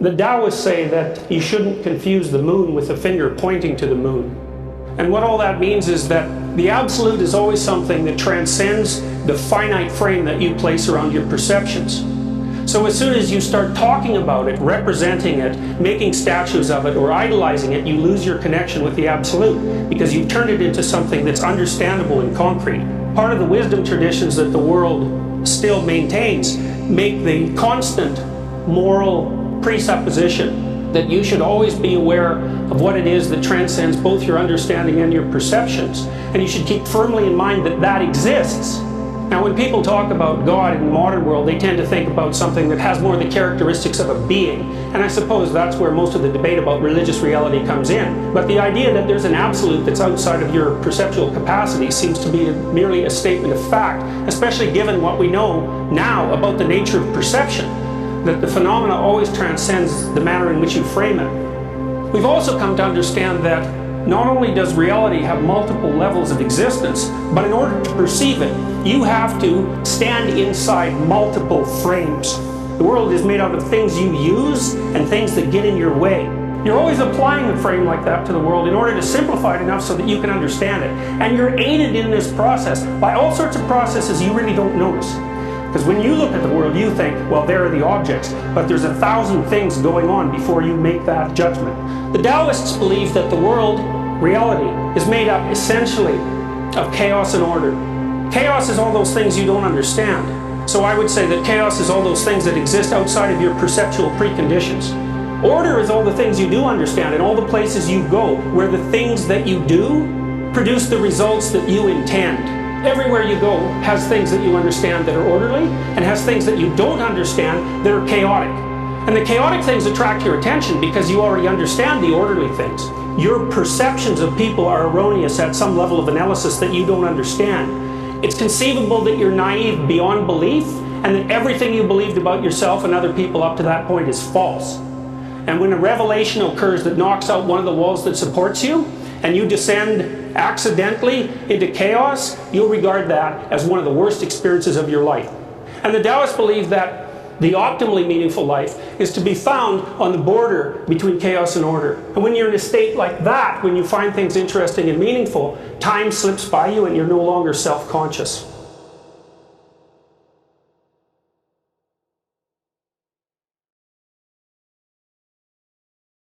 The Taoists say that you shouldn't confuse the moon with a finger pointing to the moon. And what all that means is that the absolute is always something that transcends the finite frame that you place around your perceptions. So as soon as you start talking about it, representing it, making statues of it, or idolizing it, you lose your connection with the absolute, because you've turned it into something that's understandable and concrete. Part of the wisdom traditions that the world still maintains make the constant moral presupposition that you should always be aware of what it is that transcends both your understanding and your perceptions, and you should keep firmly in mind that that exists. Now, when people talk about God in the modern world, they tend to think about something that has more the characteristics of a being, and I suppose that's where most of the debate about religious reality comes in. But the idea that there's an absolute that's outside of your perceptual capacity seems to be merely a statement of fact, especially given what we know now about the nature of perception, that the phenomena always transcends the manner in which you frame it. We've also come to understand that not only does reality have multiple levels of existence, but in order to perceive it, you have to stand inside multiple frames. The world is made out of things you use and things that get in your way. You're always applying a frame like that to the world in order to simplify it enough so that you can understand it. And you're aided in this process by all sorts of processes you really don't notice. Because when you look at the world, you think, well, there are the objects, but there's 1,000 things going on before you make that judgment. The Taoists believe that the world, reality, is made up essentially of chaos and order. Chaos is all those things you don't understand. So I would say that chaos is all those things that exist outside of your perceptual preconditions. Order is all the things you do understand and all the places you go where the things that you do produce the results that you intend. Everywhere you go has things that you understand that are orderly and has things that you don't understand that are chaotic. And the chaotic things attract your attention because you already understand the orderly things. Your perceptions of people are erroneous at some level of analysis that you don't understand. It's conceivable that you're naive beyond belief and that everything you believed about yourself and other people up to that point is false. And when a revelation occurs that knocks out one of the walls that supports you, and you descend accidentally into chaos, you'll regard that as one of the worst experiences of your life. And the Taoists believe that the optimally meaningful life is to be found on the border between chaos and order. And when you're in a state like that, when you find things interesting and meaningful, time slips by you and you're no longer self-conscious.